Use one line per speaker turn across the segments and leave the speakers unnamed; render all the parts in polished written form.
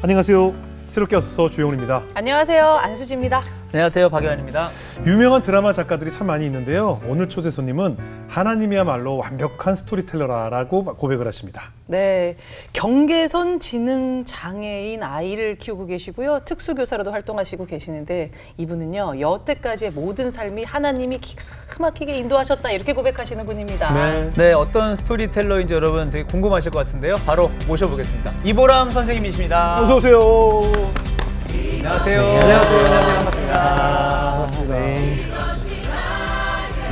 안녕하세요. 새롭게 와서 주영훈입니다.
안녕하세요. 안수지입니다.
안녕하세요. 박연입니다.
유명한 드라마 작가들이 참 많이 있는데요. 오늘 초대 손님은 하나님이야말로 완벽한 스토리텔러라고 고백을 하십니다.
네, 경계선 지능 장애인 아이를 키우고 계시고요. 특수교사로도 활동하시고 계시는데 이분은요. 여태까지의 모든 삶이 하나님이 기가 막히게 인도하셨다 이렇게 고백하시는 분입니다.
네, 어떤 스토리텔러인지 여러분 되게 궁금하실 것 같은데요. 바로 모셔보겠습니다. 이보람 선생님이십니다.
어서 오세요.
안녕하세요.
네, 안녕하세요.
반갑습니다.
반갑습니다.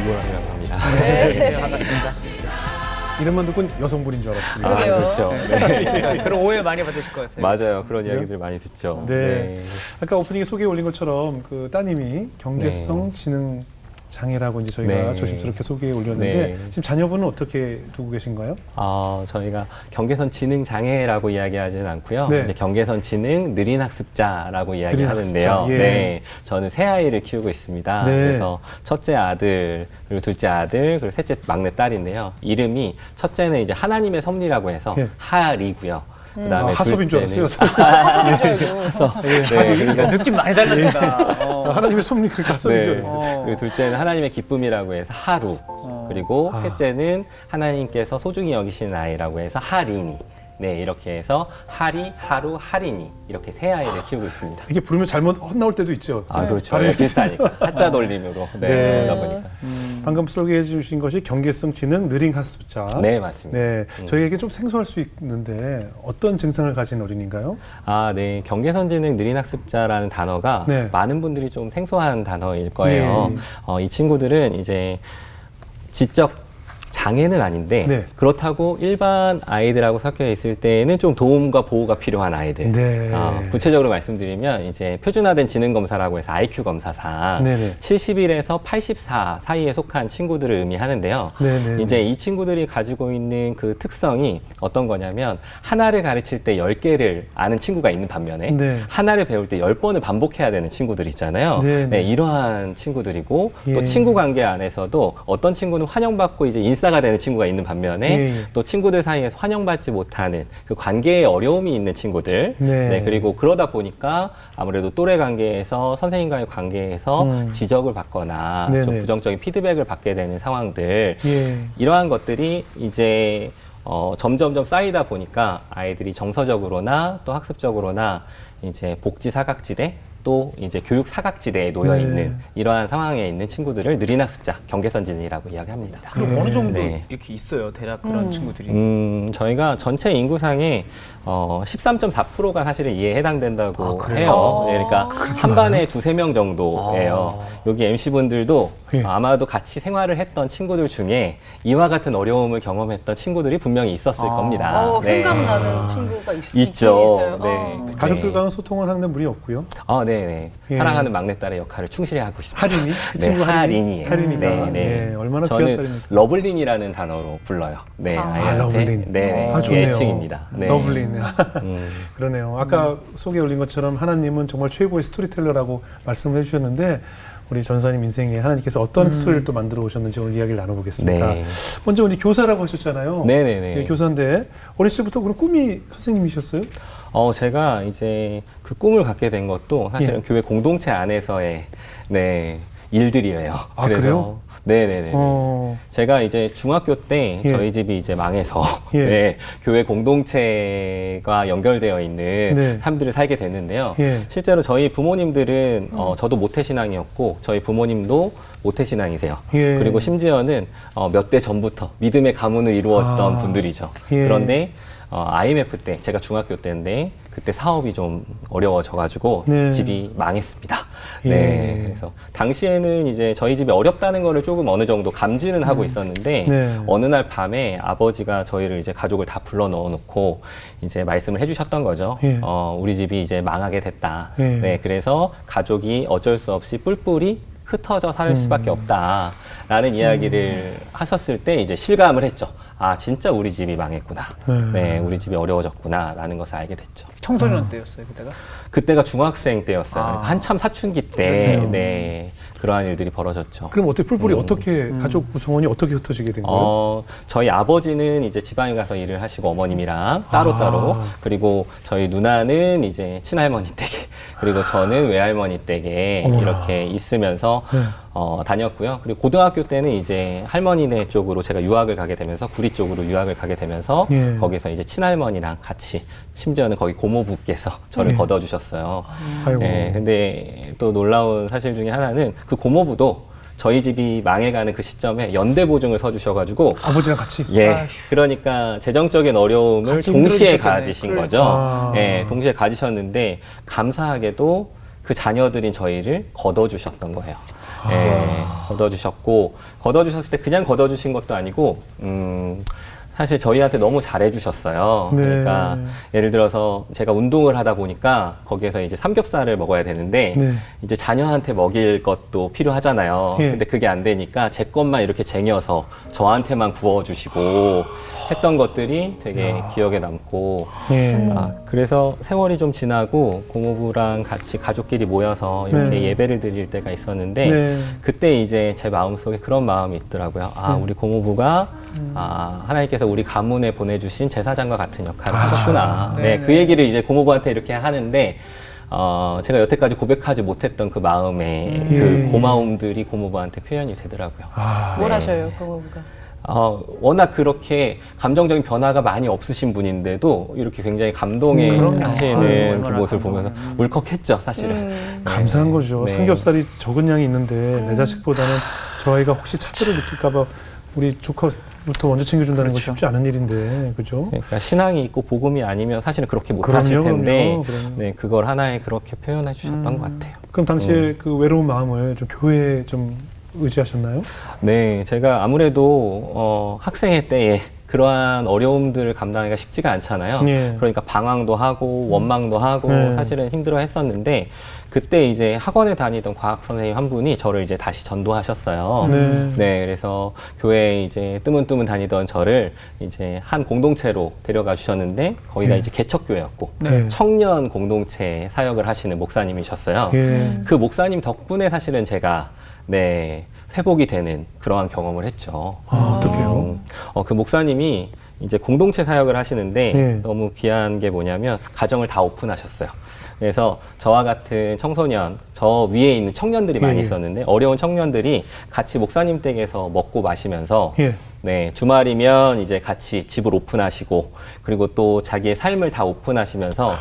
이보람이라고 합니다.
네, 반갑습니다.
이름만 듣고 여성분인 줄 알았습니다.
그러게요.
그렇죠. 네.
그런 오해 많이 받으실 것 같아요.
맞아요. 그런 이야기들 많이 듣죠.
네. 아까 오프닝에 소개해 올린 것처럼 그 따님이 경계성 지능 장애라고 이제 저희가
네.
조심스럽게 소개해 올렸는데
네.
지금 자녀분은 어떻게 두고 계신가요?
저희가 경계선 지능 장애라고 이야기하지는 않고요.
네.
이제 경계선 지능 느린 학습자라고
느린
이야기하는데요.
학습자, 예.
네, 저는 세 아이를 키우고 있습니다.
네.
그래서 첫째 아들, 그리고 둘째 아들, 그리고 셋째 막내 딸인데요. 이름이 첫째는 이제 하나님의 섭리라고 해서
예.
하리고요. 그다음에
하섭인 줄
둘째는
알았어요.
하섭인 줄 알고.
네, 그러니까
느낌 많이 달라진다.
하나님의 섭리 그러니까 하섭인 줄 알았어요.
그리고 둘째는 하나님의 기쁨이라고 해서 하루. 그리고 셋째는 하나님께서 소중히 여기시는 아이라고 해서 하린이. 네, 이렇게 해서 하리, 하루, 하린이 이렇게 세 아이를 키우고 있습니다.
이게 부르면 잘못 헛나올 때도 있죠.
그렇죠.
발음이
비슷하니까 하자 돌림으로
네.
그러다 보니까.
방금 소개해 주신 것이 경계성 지능 느린 학습자.
네, 맞습니다.
네, 저희에게 좀 생소할 수 있는데 어떤 증상을 가진 어린인가요?
네. 경계선지능 느린 학습자라는 단어가
네.
많은 분들이 좀 생소한 단어일 거예요. 이 친구들은 이제 지적 장애는 아닌데
네.
그렇다고 일반 아이들하고 섞여 있을 때에는 좀 도움과 보호가 필요한 아이들.
네.
구체적으로 말씀드리면 이제 표준화된 지능 검사라고 해서 IQ 검사상
네네.
71에서 84 사이에 속한 친구들을 의미하는데요.
네네.
이제 이 친구들이 가지고 있는 그 특성이 어떤 거냐면 하나를 가르칠 때 10개를 아는 친구가 있는 반면에
네.
하나를 배울 때 10번을 반복해야 되는 친구들 있잖아요.
네네.
네, 이러한 친구들이고
예.
또 친구 관계 안에서도 어떤 친구는 환영받고 이제 인싸가 되는 친구가 있는 반면에
예.
또 친구들 사이에서 환영받지 못하는 그 관계에 어려움이 있는 친구들.
네.
그리고 그러다 보니까 아무래도 또래 관계에서 선생님과의 관계에서 지적을 받거나 좀
네네.
부정적인 피드백을 받게 되는 상황들.
예.
이러한 것들이 이제 점점점 쌓이다 보니까 아이들이 정서적으로나 또 학습적으로나 이제 복지 사각지대 또 이제 교육 사각지대에 놓여 있는
네.
이러한 상황에 있는 친구들을 느린 학습자, 경계선진이라고 이야기합니다.
그럼 어느 정도
네.
이렇게 있어요? 대략 그런 친구들이.
저희가 전체 인구상의 13.4%가 사실은 이에 해당된다고
그래요?
해요. 네, 그러니까 한 반에 두세 명 정도예요. 여기 MC분들도
예.
아마도 같이 생활을 했던 친구들 중에 이와 같은 어려움을 경험했던 친구들이 분명히 있었을 겁니다. 네.
생각나는 친구가 있긴
있죠.
있어요.
네.
가족들과는 소통을 하는데 무리 없고요.
네네.
예.
사랑하는 막내딸의 역할을 충실히 하고 있습니다.
하린이? 그
네,
친구
하린이에요.
하린이가.
네.
예, 얼마나 귀한
저는
딸입니까?
러블린이라는 단어로 불러요. 네, 아이한테.
러블린.
네,
좋네요.
애칭입니다. 네.
러블린. 그러네요. 아까 소개 올린 것처럼 하나님은 정말 최고의 스토리텔러라고 말씀을 해주셨는데 우리 전사님 인생에 하나님께서 어떤 스토리를 또 만들어 오셨는지 오늘 이야기를 나눠보겠습니다.
네.
먼저 우리 교사라고 하셨잖아요.
네네네.
예, 교사인데 어린 시절부터 그럼 꿈이 선생님이셨어요?
제가 이제 그 꿈을 갖게 된 것도 사실은
예.
교회 공동체 안에서의 일들이에요.
그래요?
네네네.
어,
제가 이제 중학교 때
예.
저희 집이 이제 망해서
예.
교회 공동체가 연결되어 있는
네.
삶들을 살게 됐는데요.
예.
실제로 저희 부모님들은 저도 모태신앙이었고 저희 부모님도 모태신앙이세요.
예.
그리고 심지어는 몇 대 전부터 믿음의 가문을 이루었던 분들이죠.
예.
그런데 IMF 때 제가 중학교 때인데 그때 사업이 좀 어려워져가지고
네.
집이 망했습니다.
예.
네, 그래서 당시에는 이제 저희 집이 어렵다는 거를 조금 어느 정도 감지는 하고 있었는데
네.
어느 날 밤에 아버지가 저희를 이제 가족을 다 불러 넣어놓고 이제 말씀을 해주셨던 거죠.
예.
우리 집이 이제 망하게 됐다.
예.
네, 그래서 가족이 어쩔 수 없이 뿔뿔이 흩어져 살 수밖에 없다라는 이야기를 하셨을 때 이제 실감을 했죠. 진짜 우리 집이 망했구나. 네, 우리 집이 어려워졌구나라는 것을 알게 됐죠.
청소년 때였어요, 그때가?
그때가 중학생 때였어요. 한참 사춘기 때.
그래요?
네. 그러한 일들이 벌어졌죠.
그럼 어떻게 뿔뿔이 어떻게 가족 구성원이 어떻게 흩어지게 된 거예요?
저희 아버지는 이제 지방에 가서 일을 하시고 어머님이랑 따로따로 그리고 저희 누나는 이제 친할머니 댁에 그리고 저는 외할머니 댁에
어머나.
이렇게 있으면서
네.
다녔고요. 그리고 고등학교 때는 이제 할머니네 쪽으로 제가 유학을 가게 되면서 구리 쪽으로 유학을 가게 되면서
예.
거기서 이제 친할머니랑 같이 심지어는 거기 고모부께서 저를
예.
걷어주셨어요.
아이고.
네, 근데 또 놀라운 사실 중에 하나는 그 고모부도 저희 집이 망해가는 그 시점에 연대 보증을 서주셔가지고
아버지랑 같이.
예, 그러니까 재정적인 어려움을
같이
동시에
힘들어지셨겠네.
가지신
그러니까.
거죠.
아.
예, 동시에 가지셨는데 감사하게도 그 자녀들인 저희를 걷어주셨던 거예요. 예, 걷어주셨을 때 그냥 걷어주신 것도 아니고, 사실 저희한테 너무 잘해주셨어요.
네.
그러니까 예를 들어서 제가 운동을 하다 보니까 거기에서 이제 삼겹살을 먹어야 되는데
네.
이제 자녀한테 먹일 것도 필요하잖아요.
예.
근데 그게 안 되니까 제 것만 이렇게 쟁여서 저한테만 구워주시고 했던 것들이 되게 기억에 남고
예.
그래서 세월이 좀 지나고 고모부랑 같이 가족끼리 모여서 이렇게
네.
예배를 드릴 때가 있었는데
네.
그때 이제 제 마음속에 그런 마음이 있더라고요. 우리 고모부가 하나님께서 우리 가문에 보내주신 제사장과 같은 역할을 하셨구나. 네, 그 얘기를 이제 고모부한테 이렇게 하는데 제가 여태까지 고백하지 못했던 그 마음의 그 고마움들이 고모부한테 표현이 되더라고요.
뭘
네.
하셔요, 고모부가?
워낙 워낙 감정적인 변화가 많이 없으신 분인데도 이렇게 굉장히 감동해
그럼요.
하시는 그
얼마나
모습을
감동.
보면서 울컥했죠, 사실은. 네.
감사한 거죠.
네.
삼겹살이 적은 양이 있는데 내 자식보다는 저 아이가 혹시 차별을 느낄까봐 우리 조카부터 먼저 챙겨준다는 건
그렇죠.
쉽지 않은 일인데, 그죠?
그러니까 신앙이 있고 복음이 아니면 사실은 그렇게 못
그럼요,
하실 텐데
그럼요.
네, 그걸 하나에 그렇게 표현해 주셨던 것 같아요.
그럼 당시에 그 외로운 마음을 좀 교회에 좀 의지하셨나요?
네, 제가 아무래도 학생의 때에 그러한 어려움들을 감당하기가 쉽지가 않잖아요.
예.
그러니까 방황도 하고 원망도 하고
네.
사실은 힘들어 했었는데 그때 이제 학원에 다니던 과학 선생님 한 분이 저를 이제 다시 전도하셨어요.
네.
네, 그래서 교회에 이제 뜨문뜨문 다니던 저를 이제 한 공동체로 데려가 주셨는데 거기가
예.
이제 개척교회였고
네.
청년 공동체 사역을 하시는 목사님이셨어요.
예.
그 목사님 덕분에 사실은 제가 네, 회복이 되는 그러한 경험을 했죠.
어떡해요?
그 목사님이 이제 공동체 사역을 하시는데
예.
너무 귀한 게 뭐냐면 가정을 다 오픈하셨어요. 그래서 저와 같은 청소년, 저 위에 있는 청년들이 많이
예.
있었는데 어려운 청년들이 같이 목사님 댁에서 먹고 마시면서
예.
네, 주말이면 이제 같이 집을 오픈하시고 그리고 또 자기의 삶을 다 오픈하시면서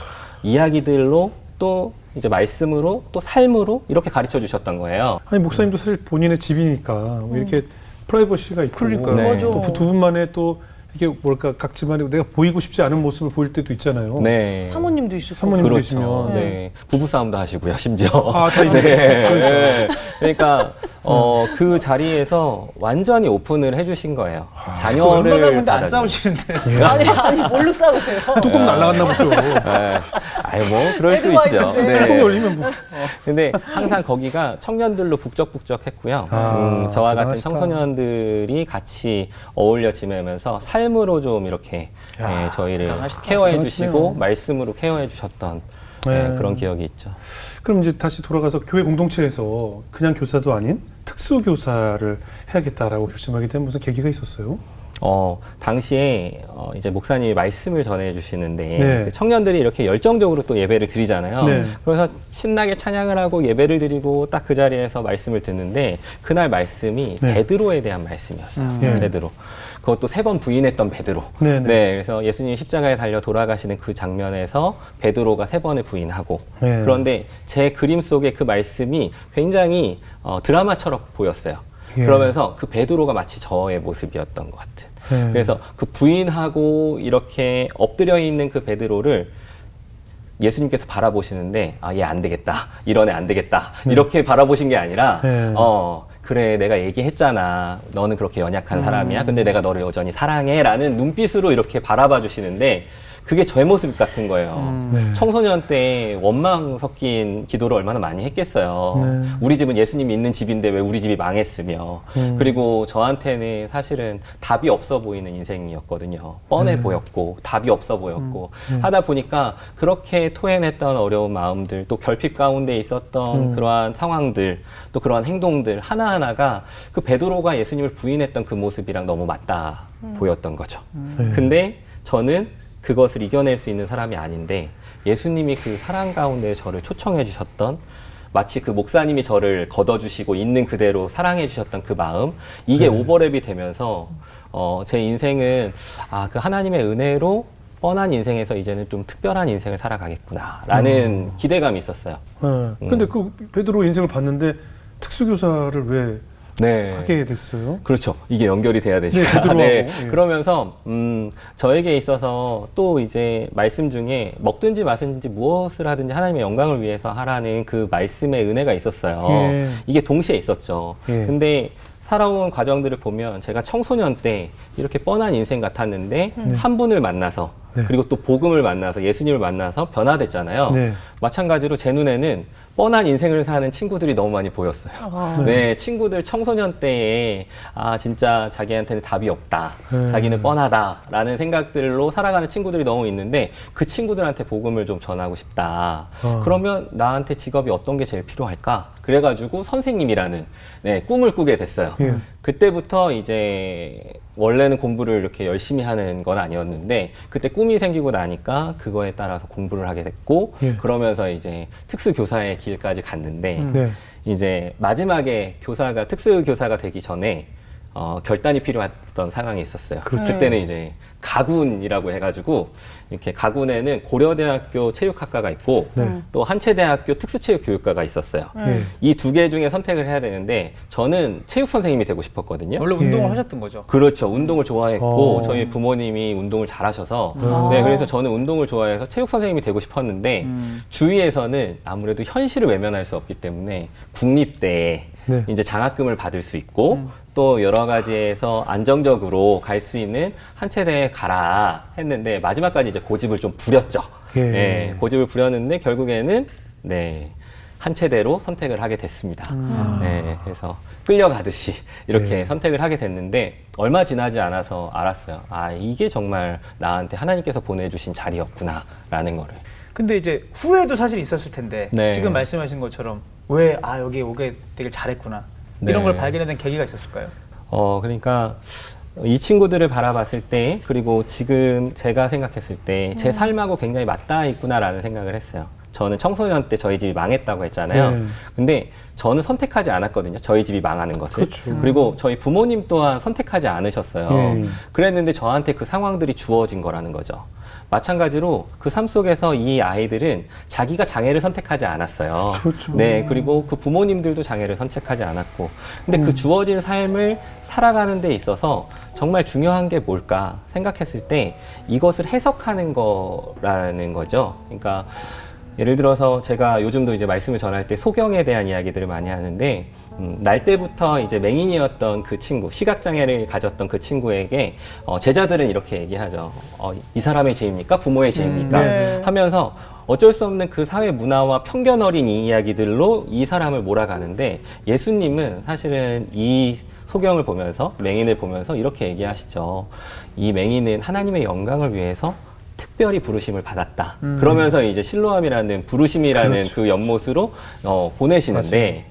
이야기들로 또 이제 말씀으로 또 삶으로 이렇게 가르쳐 주셨던 거예요.
아니 목사님도 사실 본인의 집이니까 왜 이렇게 프라이버시가 있고
그러니까요.
네.
맞아.
또 두 분만의 또 이게 뭘까 각지만의 내가 보이고 싶지 않은 모습을 보일 때도 있잖아요.
네.
사모님도 있을
사모님
거고.
그렇죠.
계시면.
네. 부부 싸움도 하시고요, 심지어.
아, 다 있네.
네. 그러니까 그 자리에서 완전히 오픈을 해주신 거예요.
웬만하면
자녀를
근데 안
받아주는.
싸우시는데.
아니, 뭘로 싸우세요?
뚜껑 날라갔나 보죠.
네. 아유, 뭐 그럴 수
헤드와이프인데.
있죠. 네.
뚜껑 열리면 뭐.
근데 항상 거기가 청년들로 북적북적했고요.
아,
저와 같은
대단하시다.
청소년들이 같이 어울려 지내면서 삶으로 좀 이렇게
야,
저희를
대단하시다.
케어해
대단하시네요.
주시고 말씀으로 케어해 주셨던
네.
그런 기억이 있죠.
그럼 이제 다시 돌아가서 교회 공동체에서 그냥 교사도 아닌 특수 교사를 해야겠다라고 결심하게 된 무슨 계기가 있었어요?
당시에 이제 목사님이 말씀을 전해 주시는데
네.
그 청년들이 이렇게 열정적으로 또 예배를 드리잖아요.
네.
그래서 신나게 찬양을 하고 예배를 드리고 딱 그 자리에서 말씀을 듣는데 그날 말씀이
네.
베드로에 대한 말씀이었어요.
예.
베드로. 그것도 3번 부인했던 베드로.
네, 네.
그래서 예수님이 십자가에 달려 돌아가시는 그 장면에서 베드로가 3번을 부인하고
네.
그런데 제 그림 속에 그 말씀이 굉장히 드라마처럼 보였어요.
예.
그러면서 그 베드로가 마치 저의 모습이었던 것 같은.
예.
그래서 그 부인하고 이렇게 엎드려 있는 그 베드로를 예수님께서 바라보시는데 얘 안 되겠다. 이런 애 안 되겠다. 이렇게 바라보신 게 아니라
네.
그래 내가 얘기했잖아. 너는 그렇게 연약한 사람이야. 근데 내가 너를 여전히 사랑해. 라는 눈빛으로 이렇게 바라봐 주시는데 그게 저의 모습 같은 거예요.
네.
청소년 때 원망 섞인 기도를 얼마나 많이 했겠어요.
네.
우리 집은 예수님이 있는 집인데 왜 우리 집이 망했으며. 그리고 저한테는 사실은 답이 없어 보이는 인생이었거든요. 뻔해 보였고 답이 없어 보였고 하다 보니까 그렇게 토해냈던 어려운 마음들, 또 결핍 가운데 있었던 그러한 상황들, 또 그러한 행동들 하나하나가 그 베드로가 예수님을 부인했던 그 모습이랑 너무 맞다 보였던 거죠.
네.
근데 저는 그것을 이겨낼 수 있는 사람이 아닌데 예수님이 그 사랑 가운데 저를 초청해 주셨던, 마치 그 목사님이 저를 걷어주시고 있는 그대로 사랑해 주셨던 그 마음, 이게 오버랩이 되면서 제 인생은 그 하나님의 은혜로 뻔한 인생에서 이제는 좀 특별한 인생을 살아가겠구나라는 기대감이 있었어요.
근데 그 베드로 인생을 봤는데 특수교사를 왜
네.
하게 됐어요?
그렇죠. 이게 연결이 돼야 되니까.
베드로하고.
네.
예.
그러면서 저에게 있어서 또 이제 말씀 중에 먹든지 마든지 무엇을 하든지 하나님의 영광을 위해서 하라는 그 말씀의 은혜가 있었어요.
예.
이게 동시에 있었죠.
예.
근데 살아온 과정들을 보면 제가 청소년 때 이렇게 뻔한 인생 같았는데 한 분을 만나서
네.
그리고 또 복음을 만나서 예수님을 만나서 변화됐잖아요.
네.
마찬가지로 제 눈에는 뻔한 인생을 사는 친구들이 너무 많이 보였어요. 네, 친구들 청소년 때에 진짜 자기한테는 답이 없다. 자기는 뻔하다라는 생각들로 살아가는 친구들이 너무 있는데 그 친구들한테 복음을 좀 전하고 싶다. 그러면 나한테 직업이 어떤 게 제일 필요할까? 그래가지고 선생님이라는 꿈을 꾸게 됐어요.
예.
그때부터 이제 원래는 공부를 이렇게 열심히 하는 건 아니었는데 그때 꿈이 생기고 나니까 그거에 따라서 공부를 하게 됐고
예.
그러면서 이제 특수교사의 길까지 갔는데
네.
이제 마지막에 특수교사가 되기 전에 결단이 필요했던 상황이 있었어요.
그렇죠.
그때는 이제 가군이라고 해가지고 이렇게 가군에는 고려대학교 체육학과가 있고
네.
또 한체대학교 특수체육교육과가 있었어요.
예.
이 두 개 중에 선택을 해야 되는데 저는 체육 선생님이 되고 싶었거든요.
원래 운동을
예.
하셨던 거죠.
그렇죠. 운동을 좋아했고
어.
저희 부모님이 운동을 잘하셔서 네, 그래서 저는 운동을 좋아해서 체육 선생님이 되고 싶었는데 주위에서는 아무래도 현실을 외면할 수 없기 때문에 국립대에
네.
이제 장학금을 받을 수 있고 또 여러 가지에서 안정적으로 갈 수 있는 한체대에 가라 했는데 마지막까지 이제 고집을 좀 부렸죠.
예.
네, 고집을 부렸는데 결국에는 한체대로 선택을 하게 됐습니다. 네, 그래서 끌려가듯이 이렇게
예.
선택을 하게 됐는데 얼마 지나지 않아서 알았어요. 이게 정말 나한테 하나님께서 보내주신 자리였구나라는 거를.
근데 이제 후회도 사실 있었을 텐데
네.
지금 말씀하신 것처럼 왜 여기 오게 되길 잘했구나
네.
이런 걸 발견하는 계기가 있었을까요?
그러니까 이 친구들을 바라봤을 때 그리고 지금 제가 생각했을 때 제 삶하고 굉장히 맞닿아 있구나라는 생각을 했어요. 저는 청소년 때 저희 집이 망했다고 했잖아요.
네.
근데 저는 선택하지 않았거든요. 저희 집이 망하는 것을.
그렇죠.
그리고 저희 부모님 또한 선택하지 않으셨어요.
예.
그랬는데 저한테 그 상황들이 주어진 거라는 거죠. 마찬가지로 그 삶 속에서 이 아이들은 자기가 장애를 선택하지 않았어요.
그렇죠.
네, 그리고 그 부모님들도 장애를 선택하지 않았고. 근데 그 주어진 삶을 살아가는 데 있어서 정말 중요한 게 뭘까 생각했을 때 이것을 해석하는 거라는 거죠. 그러니까 예를 들어서 제가 요즘도 이제 말씀을 전할 때 소경에 대한 이야기들을 많이 하는데 날 때부터 이제 맹인이었던 그 친구, 시각장애를 가졌던 그 친구에게 제자들은 이렇게 얘기하죠. 이 사람의 죄입니까? 부모의 죄입니까?
네.
하면서 어쩔 수 없는 그 사회 문화와 편견 어린 이 이야기들로 이 사람을 몰아가는데 예수님은 사실은 이 소경을 보면서 맹인을 보면서 이렇게 얘기하시죠. 이 맹인은 하나님의 영광을 위해서 특별히 부르심을 받았다. 그러면서 이제 실로암이라는 부르심이라는
그렇죠.
그 연못으로 보내시는데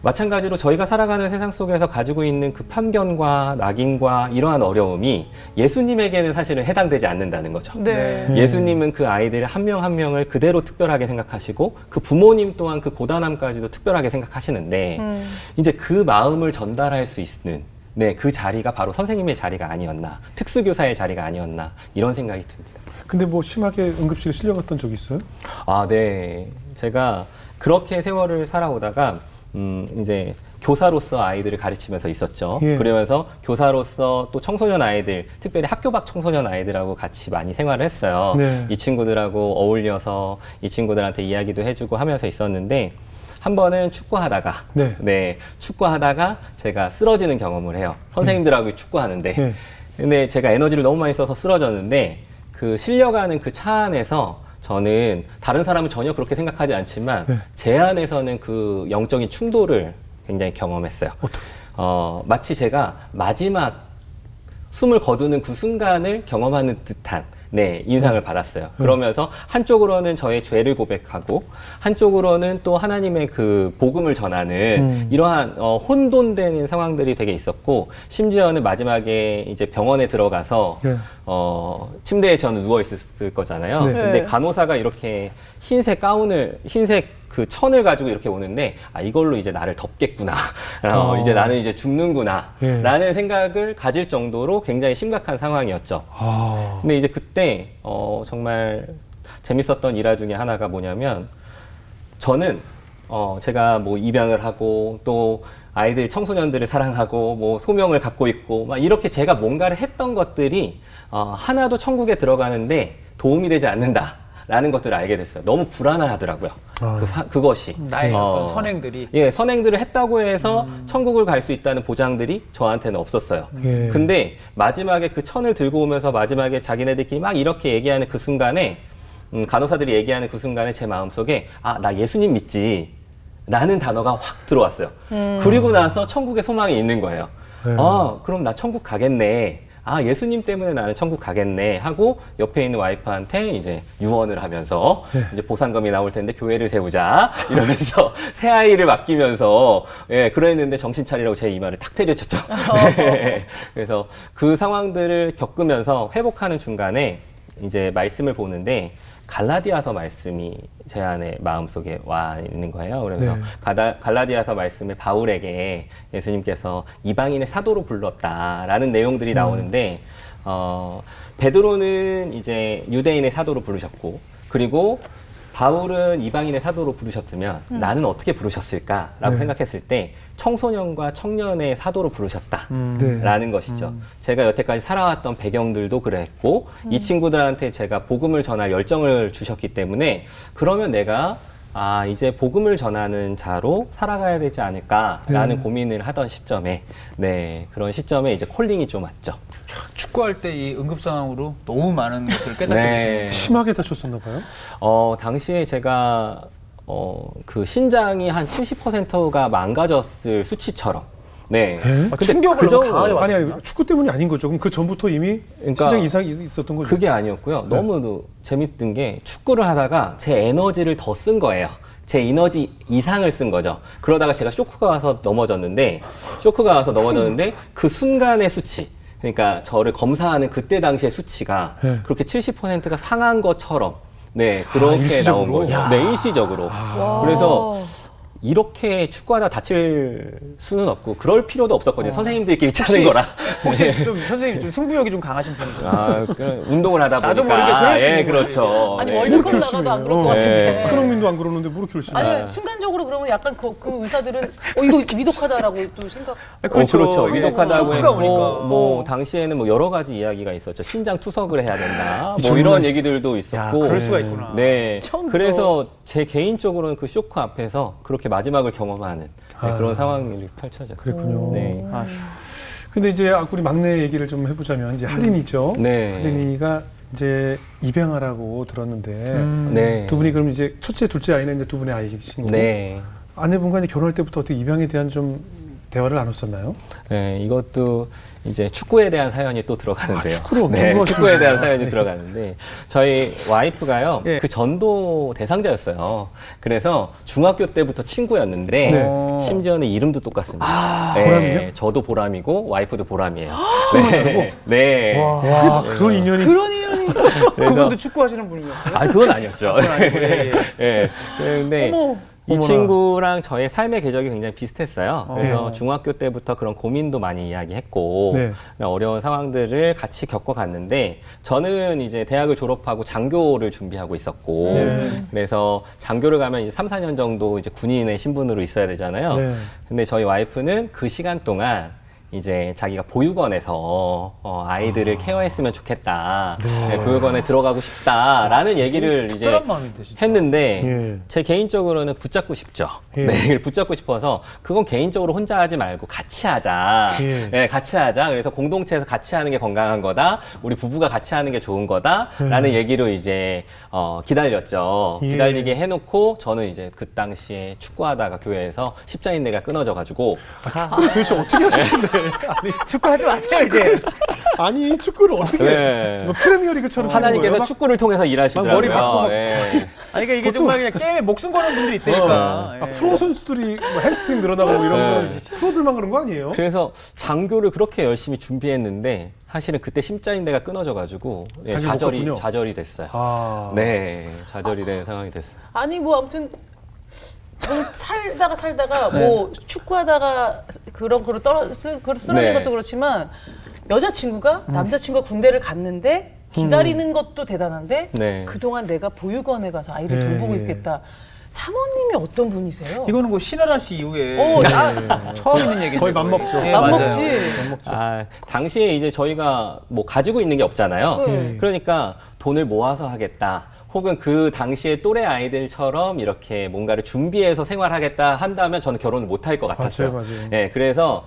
마찬가지로 저희가 살아가는 세상 속에서 가지고 있는 그 편견과 낙인과 이러한 어려움이 예수님에게는 사실은 해당되지 않는다는 거죠.
네.
예수님은 그 아이들 한 명 한 명을 그대로 특별하게 생각하시고 그 부모님 또한 그 고단함까지도 특별하게 생각하시는데 이제 그 마음을 전달할 수 있는 그 자리가 바로 선생님의 자리가 아니었나, 특수교사의 자리가 아니었나 이런 생각이 듭니다.
근데 뭐 심하게 응급실에 실려갔던 적이 있어요?
네. 제가 그렇게 세월을 살아오다가 이제 교사로서 아이들을 가르치면서 있었죠.
예.
그러면서 교사로서 또 청소년 아이들, 특별히 학교 밖 청소년 아이들하고 같이 많이 생활을 했어요.
네.
이 친구들하고 어울려서 이 친구들한테 이야기도 해주고 하면서 있었는데 한 번은 축구하다가 축구하다가 제가 쓰러지는 경험을 해요. 선생님들하고 축구하는데
예.
근데 제가 에너지를 너무 많이 써서 쓰러졌는데 그 실려가는 그 차 안에서 저는 다른 사람은 전혀 그렇게 생각하지 않지만
네.
제 안에서는 그 영적인 충돌을 굉장히 경험했어요.
어떻게?
마치 제가 마지막 숨을 거두는 그 순간을 경험하는 듯한 네, 인상을 받았어요. 그러면서 한쪽으로는 저의 죄를 고백하고 한쪽으로는 또 하나님의 그 복음을 전하는 이러한 혼돈되는 상황들이 되게 있었고 심지어는 마지막에 이제 병원에 들어가서
네.
침대에 저는 누워 있었을 거잖아요.
네.
근데 간호사가 이렇게 흰색 그 천을 가지고 이렇게 오는데 이걸로 이제 나를 덮겠구나. 이제 나는 이제 죽는구나.
예.
라는 생각을 가질 정도로 굉장히 심각한 상황이었죠. 근데 이제 그때 정말 재밌었던 일화 중에 하나가 뭐냐면 저는 제가 뭐 입양을 하고 또 아이들 청소년들을 사랑하고 뭐 소명을 갖고 있고 막 이렇게 제가 뭔가를 했던 것들이 하나도 천국에 들어가는데 도움이 되지 않는다. 라는 것들을 알게 됐어요. 너무 불안하더라고요. 그것이.
나의 어떤 선행들이.
예, 선행들을 했다고 해서 천국을 갈 수 있다는 보장들이 저한테는 없었어요.
예.
근데 마지막에 그 천을 들고 오면서 마지막에 자기네들끼리 막 이렇게 얘기하는 그 순간에 간호사들이 얘기하는 그 순간에 제 마음속에 나 예수님 믿지 라는 단어가 확 들어왔어요. 그리고 나서 천국에 소망이 있는 거예요.
네.
그럼 나 천국 가겠네. 예수님 때문에 나는 천국 가겠네 하고 옆에 있는 와이프한테 이제 유언을 하면서
네.
이제 보상금이 나올 텐데 교회를 세우자 이러면서 새 아이를 맡기면서 그랬는데 정신 차리라고 제 이마를 탁 때려쳤죠. 네. 그래서 그 상황들을 겪으면서 회복하는 중간에 이제 말씀을 보는데 갈라디아서 말씀이 제 안에 마음속에 와 있는 거예요. 그래서
네.
갈라디아서 말씀을 바울에게 예수님께서 이방인의 사도로 불렀다라는 내용들이 나오는데 베드로는 이제 유대인의 사도로 부르셨고 그리고 바울은 이방인의 사도로 부르셨으면 나는 어떻게 부르셨을까라고
네.
생각했을 때 청소년과 청년의 사도로 부르셨다라는
네.
것이죠. 제가 여태까지 살아왔던 배경들도 그랬고 이 친구들한테 제가 복음을 전할 열정을 주셨기 때문에 그러면 내가 이제 복음을 전하는 자로 살아가야 되지 않을까라는
네.
고민을 하던 시점에 그런 시점에 이제 콜링이 좀 왔죠.
축구할 때 이 응급 상황으로 너무 많은 것들을 깨닫게
네.
되죠.
심하게 다쳤었나 봐요.
당시에 제가 그 신장이 한 70%가 망가졌을 수치처럼. 네.
근데 충격을
그
너무
정도-
강하게
아니 축구 때문이 아닌 거죠. 그럼 그 전부터 이미
그러니까
신장 이상이 있었던 거죠.
그게 아니었고요. 너무 재밌던 게 축구를 하다가 제 에너지를 더 쓴 거예요. 제 에너지 이상을 쓴 거죠. 그러다가 제가 쇼크가 와서 넘어졌는데 그 순간의 수치. 그러니까 저를 검사하는 그때 당시의 수치가
네.
그렇게 70%가 상한 것처럼 그렇게
일시적으로?
나온 거죠. 네, 일시적으로. 그래서 이렇게 축구하다 다칠 수는 없고 그럴 필요도 없었거든요. 선생님들끼리 짜는 거라.
혹시 좀 선생님 좀 승부욕이 좀 강하신 편이세요?
운동을 하다 보니까.
나도 모르게 그럴 수 있는 거지.
그렇죠.
아니
네.
월드컵
그렇게
나가도 안
열심히
그럴 것
해요.
같은데.
손흥민도 안 그러는데 뭐 이렇게 열심히 해요?
아니 순간적으로 그러면 약간 그 의사들은 이거 위독하다라고 또 생각.
그렇죠.
이게
위독하다고
쇼크가
했고,
오니까.
뭐, 당시에는 뭐 여러 가지 이야기가 있었죠. 신장 투석을 해야 된다. 뭐
정말.
이런 얘기들도 있었고.
야, 그럴 수가 있구나.
네.
처음 들어.
그래서 제 개인적으로는 그 쇼크 앞에서 그렇게 마지막을 경험하는 그런 상황이 펼쳐졌어요.
그랬군요.
네.
근데 이제 우리 막내 얘기를 좀 해보자면 이제 할인이죠.
네.
할인이가 이제 입양하라고 들었는데
네.
두 분이 그럼 이제 첫째, 둘째 아이는 이제 두 분의 아이신 거고
네.
아내분과 이제 결혼할 때부터 어떻게 입양에 대한 좀 대화를 나눴었나요?
네, 이것도 이제 축구에 대한 사연이 또 들어가는데요.
축구를 엄청
네,
좋아하시는구나.
축구에 대한 사연이 들어가는데 저희 와이프가요.
예.
그 전도 대상자였어요. 그래서 중학교 때부터 친구였는데
네.
심지어는 이름도 똑같습니다.
보람이요?
저도 보람이고 와이프도 보람이에요.
서로
네.
다르고?
네.
와, 그런 인연이
그런 인연이.
그분도 축구하시는 분이었어요?
그건 아니었죠.
아니고, 예,
예. 그런데
어머.
이
어머나.
친구랑 저의 삶의 궤적이 굉장히 비슷했어요. 그래서
네.
중학교 때부터 그런 고민도 많이 이야기했고
네.
어려운 상황들을 같이 겪어갔는데 저는 이제 대학을 졸업하고 장교를 준비하고 있었고
네.
그래서 장교를 가면 이제 3, 4년 정도 이제 군인의 신분으로 있어야 되잖아요.
네.
근데 저희 와이프는 그 시간 동안 이제 자기가 보육원에서 아이들을 케어했으면 좋겠다. 네, 보육원에 들어가고 싶다라는 얘기를 이제
특별한 마음인데, 진짜.
했는데
예.
제 개인적으로는 붙잡고 싶죠.
예.
네, 붙잡고 싶어서 그건 개인적으로 혼자 하지 말고 같이 하자.
예.
네, 같이 하자. 그래서 공동체에서 같이 하는 게 건강한 거다. 우리 부부가 같이 하는 게 좋은 거다라는 얘기로 이제 기다렸죠.
예.
기다리게 해놓고 저는 이제 그 당시에 축구하다가 교회에서 십자인대가 끊어져가지고
축구를 도대체 어떻게 하시는데?
축구하지 마세요, 이제.
아니 축구를 어떻게?
네.
뭐 프리미어리그처럼 하는
하나님께서
거예요?
축구를 통해서 일하시더라고요.
머리 바꾸고 막-
네.
아니, 그러니까 이게 정말 그냥 게임에 목숨 거는 분들이 있다니까. 예.
프로 선수들이 뭐 햄스트링 늘어나고 이런 건
네.
프로들만 그런 거 아니에요?
그래서 장교를 그렇게 열심히 준비했는데 사실은 그때 심자인대가 끊어져가지고 예,
자기 못 갔군요.
좌절이 됐어요.
아,
네, 좌절이 된 상황이 됐어요.
아니 뭐 아무튼 전 살다가 뭐 축구하다가 그런 거로 쓰러진
네.
것도 그렇지만 여자친구가 남자친구가 군대를 갔는데 기다리는 것도 대단한데
네.
그동안 내가 보육원에 가서 아이를
네.
돌보고 있겠다. 사모님이 어떤 분이세요?
이거는 뭐 신하라 씨 이후에 처음 있는 얘기인데.
거의 맘먹죠.
예,
맘먹지.
맞아요.
아, 당시에 이제 저희가 뭐 가지고 있는 게 없잖아요.
네.
그러니까 돈을 모아서 하겠다. 혹은 그 당시에 또래 아이들처럼 이렇게 뭔가를 준비해서 생활하겠다 한다면 저는 결혼을 못 할 것 같았어요.
맞아요.
예, 그래서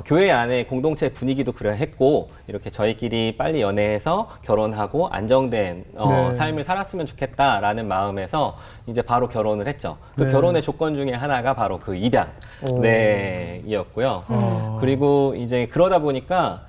교회 안에 공동체 분위기도 그래 했고 이렇게 저희끼리 빨리 연애해서 결혼하고 안정된
네.
삶을 살았으면 좋겠다라는 마음에서 이제 바로 결혼을 했죠. 그
네.
결혼의 조건 중에 하나가 바로 그 입양,
오.
네, 이었고요. 그리고 이제 그러다 보니까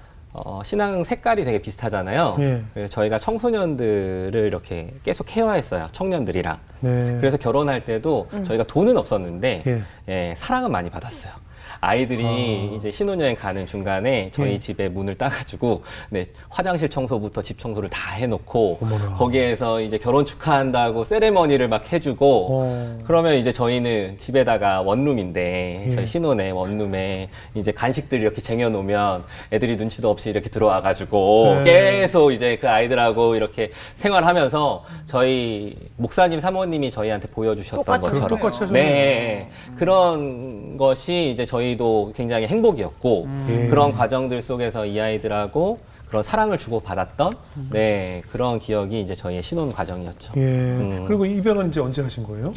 신앙 색깔이 되게 비슷하잖아요.
예.
그래서 저희가 청소년들을 이렇게 계속 케어했어요. 청년들이랑.
네.
그래서 결혼할 때도 저희가 돈은 없었는데
예.
예, 사랑은 많이 받았어요. 아이들이 이제 신혼여행 가는 중간에 저희
예.
집에 문을 따가지고 네, 화장실 청소부터 집 청소를 다 해놓고
어머나.
거기에서 이제 결혼 축하한다고 세레머니를 막 해주고 그러면 이제 저희는 집에다가 원룸인데
예.
저희 신혼에 원룸에 이제 간식들 이렇게 쟁여놓으면 애들이 눈치도 없이 이렇게 들어와가지고
네.
계속 이제 그 아이들하고 이렇게 생활하면서 저희 목사님 사모님이 저희한테 보여주셨던
똑같이
것처럼
똑같이 하셨네요.
네, 그런 것이 이제 저희도 굉장히 행복이었고
예.
그런 과정들 속에서 이 아이들하고 그런 사랑을 주고 받았던 네 그런 기억이 이제 저희의 신혼 과정이었죠.
예. 그리고 입양은 이제 언제 하신 거예요?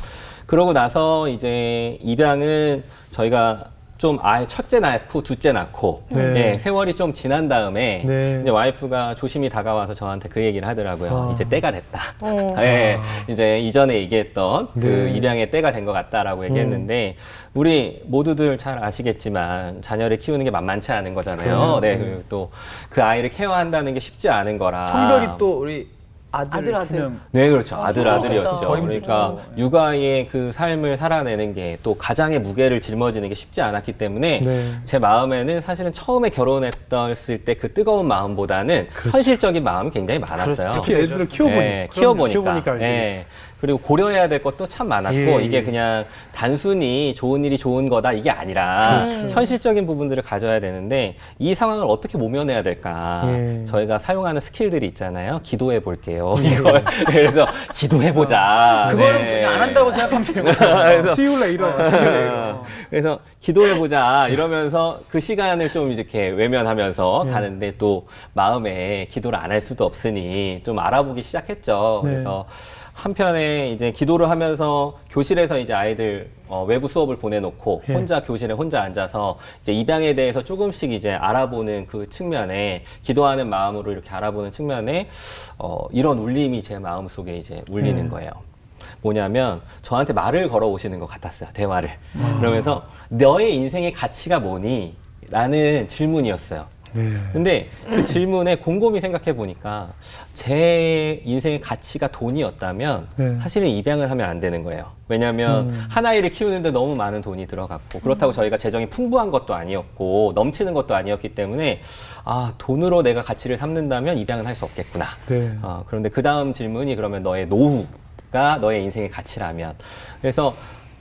그러고 나서 이제 입양은 저희가 좀 첫째 낳고 둘째 낳고
네.
예, 세월이 좀 지난 다음에
네.
이제 와이프가 조심히 다가와서 저한테 그 얘기를 하더라고요.
아.
이제 때가 됐다. 예, 이제 이전에 얘기했던 그
네.
입양의 때가 된 것 같다라고 얘기했는데 우리 모두들 잘 아시겠지만 자녀를 키우는 게 만만치 않은 거잖아요.
그럼요.
네, 그리고 또 그 아이를 케어한다는 게 쉽지 않은 거라.
성별이 또 우리 아들
아들.
두 명.
네, 그렇죠. 아들이었죠.
더
그러니까 육아의 그 삶을 살아내는 게 또 가장의 무게를 짊어지는 게 쉽지 않았기 때문에
네.
제 마음에는 사실은 처음에 결혼했을 때 그 뜨거운 마음보다는 현실적인 마음이 굉장히 많았어요.
특히 애들을 키워보니.
네, 키워보니까.
알게
네. 그리고 고려해야 될 것도 참 많았고
예,
이게
예.
그냥 단순히 좋은 일이 좋은 거다 이게 아니라 현실적인 부분들을 가져야 되는데 이 상황을 어떻게 모면해야 될까
예.
저희가 사용하는 스킬들이 있잖아요. 기도해 볼게요. 이걸 그래서 기도해 보자.
그거는 그냥 안 한다고 생각하면 되는 거예요.
그래서
See you later. See you later.
그래서 기도해보자 이러면서 그 시간을 좀 이렇게 외면하면서 가는데 또 마음에 기도를 안 할 수도 없으니 좀 알아보기 시작했죠.
네.
그래서 한편에 이제 기도를 하면서 교실에서 이제 아이들 외부 수업을 보내놓고
예.
혼자 교실에 혼자 앉아서 이제 입양에 대해서 조금씩 이제 알아보는 그 측면에 기도하는 마음으로 이렇게 알아보는 측면에 이런 울림이 제 마음 속에 이제 울리는 거예요. 뭐냐면 저한테 말을 걸어 오시는 것 같았어요. 대화를. 그러면서 너의 인생의 가치가 뭐니? 라는 질문이었어요.
네.
근데 그 질문에 곰곰이 생각해 보니까 제 인생의 가치가 돈이었다면
네.
사실은 입양을 하면 안 되는 거예요. 왜냐하면 한 아이를 키우는데 너무 많은 돈이 들어갔고 그렇다고 저희가 재정이 풍부한 것도 아니었고 넘치는 것도 아니었기 때문에 돈으로 내가 가치를 삼는다면 입양은 할 수 없겠구나.
네.
그런데 그 다음 질문이 그러면 너의 노후가 너의 인생의 가치라면 그래서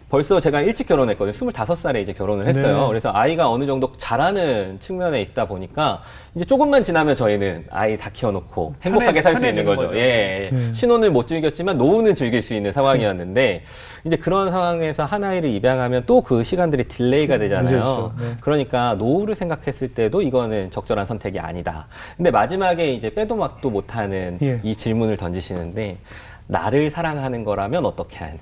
벌써 제가 일찍 결혼했거든요. 25살에 이제 결혼을 했어요.
네.
그래서 아이가 어느 정도 자라는 측면에 있다 보니까 이제 조금만 지나면 저희는 아이 다 키워놓고 행복하게 살 수 있는
편해지는
거죠.
거죠.
예.
네.
신혼을 못 즐겼지만 노후는 즐길 수 있는 상황이었는데 이제 그런 상황에서 한 아이를 입양하면 또 그 시간들이 딜레이가 되잖아요.
늦어지죠. 네.
그러니까 노후를 생각했을 때도 이거는 적절한 선택이 아니다. 근데 마지막에 이제 빼도 막도 못하는
예.
이 질문을 던지시는데 나를 사랑하는 거라면 어떻게 하는?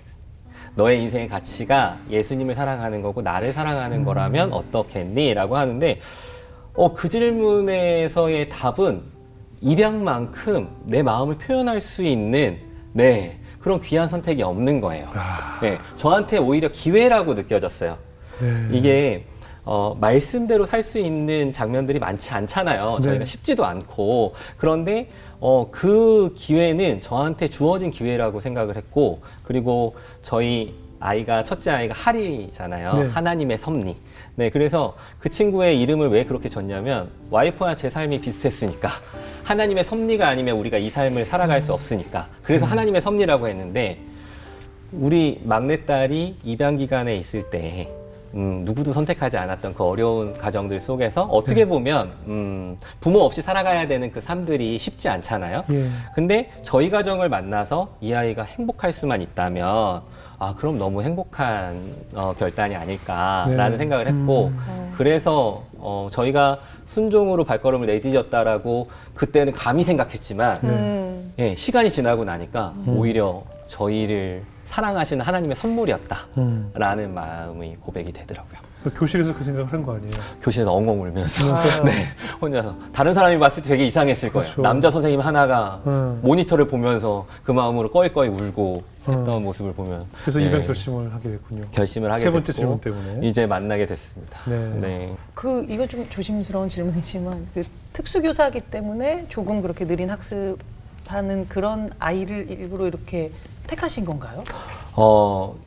너의 인생의 가치가 예수님을 사랑하는 거고 나를 사랑하는 거라면 어떻겠니? 라고 하는데 그 질문에서의 답은 입양만큼 내 마음을 표현할 수 있는 그런 귀한 선택이 없는 거예요. 네, 저한테 오히려 기회라고 느껴졌어요.
네.
이게 말씀대로 살 수 있는 장면들이 많지 않잖아요.
네.
저희가 쉽지도 않고. 그런데 그 기회는 저한테 주어진 기회라고 생각을 했고, 그리고 저희 아이가, 첫째 아이가 하리잖아요.
네.
하나님의 섭리. 네, 그래서 그 친구의 이름을 왜 그렇게 줬냐면 와이프와 제 삶이 비슷했으니까. 하나님의 섭리가 아니면 우리가 이 삶을 살아갈 수 없으니까. 그래서 하나님의 섭리라고 했는데, 우리 막내딸이 입양 기간에 있을 때 누구도 선택하지 않았던 그 어려운 가정들 속에서 어떻게 보면 부모 없이 살아가야 되는 그 삶들이 쉽지 않잖아요.
예.
근데 저희 가정을 만나서 이 아이가 행복할 수만 있다면 그럼 너무 행복한 결단이 아닐까라는
네.
생각을 했고 그래서 저희가 순종으로 발걸음을 내디뎠다라고 그때는 감히 생각했지만 예, 시간이 지나고 나니까 오히려 저희를 사랑하시는 하나님의 선물이었다라는 마음이 고백이 되더라고요.
교실에서 그 생각을 한 거 아니에요?
교실에서 엉엉 울면서 네, 혼자서 다른 사람이 봤을 때 되게 이상했을 거예요.
그렇죠.
남자 선생님 하나가 모니터를 보면서 그 마음으로 꺼이꺼이 울고 했던 모습을 보면
그래서
네,
입양 결심을 하게 됐군요.
결심을 하게
세 번째
됐고
질문 때문에.
이제 만나게 됐습니다.
네.
네.
이건 좀 조심스러운 질문이지만 특수교사이기 때문에 조금 그렇게 느린 학습하는 그런 아이를 일부러 이렇게 택하신 건가요?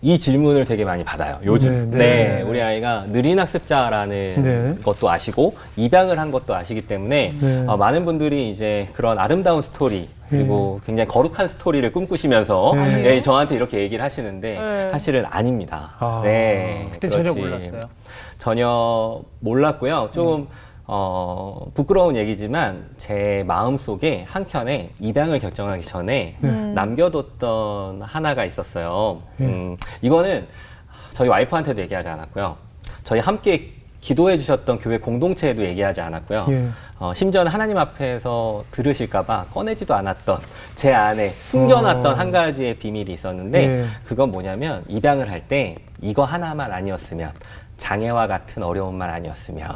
이 질문을 되게 많이 받아요. 요즘.
네,
네,
네.
우리 아이가 느린 학습자라는
네.
것도 아시고 입양을 한 것도 아시기 때문에
네.
많은 분들이 이제 그런 아름다운 스토리 그리고 굉장히 거룩한 스토리를 꿈꾸시면서
네.
네, 저한테 이렇게 얘기를 하시는데
네.
사실은 아닙니다.
아.
네,
그때 전혀
그렇지.
몰랐어요.
전혀 몰랐고요. 좀 부끄러운 얘기지만 제 마음속에 한켠에 입양을 결정하기 전에 남겨뒀던 하나가 있었어요. 이거는 저희 와이프한테도 얘기하지 않았고요. 저희 함께 기도해 주셨던 교회 공동체에도 얘기하지 않았고요.
예.
심지어는 하나님 앞에서 들으실까봐 꺼내지도 않았던 제 안에 숨겨놨던 한 가지의 비밀이 있었는데
예.
그건 뭐냐면 입양을 할 때 이거 하나만 아니었으면 장애와 같은 어려움만 아니었으면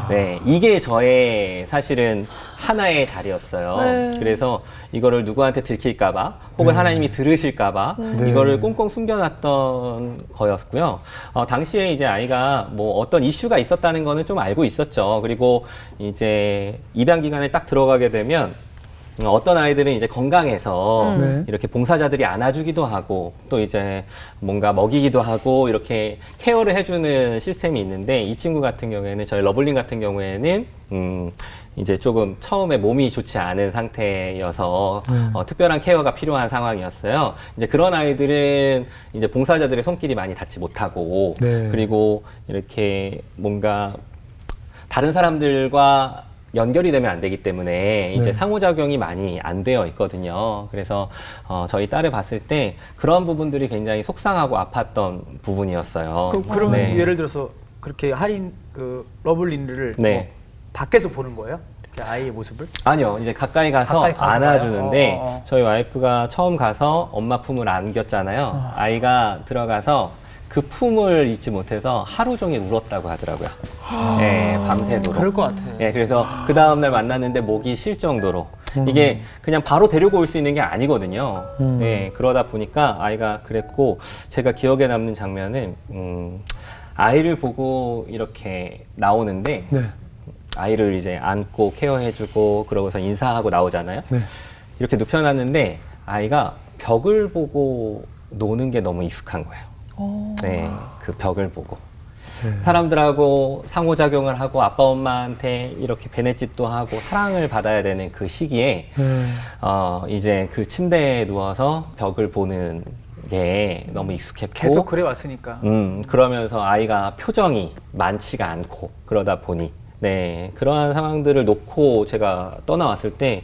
네, 이게 저의 사실은 하나의 자리였어요.
네.
그래서 이거를 누구한테 들킬까봐 혹은 하나님이 들으실까봐
네.
이거를 꽁꽁 숨겨놨던 거였고요. 당시에 이제 아이가 뭐 어떤 이슈가 있었다는 거는 좀 알고 있었죠. 그리고 이제 입양 기간에 딱 들어가게 되면 어떤 아이들은 이제 건강해서
네.
이렇게 봉사자들이 안아주기도 하고 또 이제 뭔가 먹이기도 하고 이렇게 케어를 해주는 시스템이 있는데 이 친구 같은 경우에는 저희 러블린 같은 경우에는 이제 조금 처음에 몸이 좋지 않은 상태여서 특별한 케어가 필요한 상황이었어요. 이제 그런 아이들은 이제 봉사자들의 손길이 많이 닿지 못하고
네.
그리고 이렇게 뭔가 다른 사람들과 연결이 되면 안 되기 때문에 이제
네.
상호작용이 많이 안 되어 있거든요. 그래서 저희 딸을 봤을 때 그런 부분들이 굉장히 속상하고 아팠던 부분이었어요.
그럼
네.
예를 들어서 그렇게 할인 러블린을
네.
밖에서 보는 거예요? 이렇게 아이의 모습을?
아니요, 이제 가까이 가서
가까이 가서
안아주는데
봐요?
저희 와이프가 처음 가서 엄마 품을 안겼잖아요. 아이가 들어가서 그 품을 잊지 못해서 하루 종일 울었다고 하더라고요. 네, 밤새도록.
그럴 것 같아요.
네, 그래서 그 다음날 만났는데 목이 쉴 정도로 이게 그냥 바로 데리고 올 수 있는 게 아니거든요. 네, 그러다 보니까 아이가 그랬고 제가 기억에 남는 장면은 아이를 보고 이렇게 나오는데
네.
아이를 이제 안고 케어해주고 그러고서 인사하고 나오잖아요.
네.
이렇게 눕혀놨는데 아이가 벽을 보고 노는 게 너무 익숙한 거예요. 네, 그 벽을 보고.
네.
사람들하고 상호작용을 하고 아빠 엄마한테 이렇게 베네짓도 하고 사랑을 받아야 되는 그 시기에
네.
이제 그 침대에 누워서 벽을 보는 게 너무 익숙했고
계속 그래 왔으니까.
그러면서 아이가 표정이 많지가 않고 그러다 보니 네, 그러한 상황들을 놓고 제가 떠나왔을 때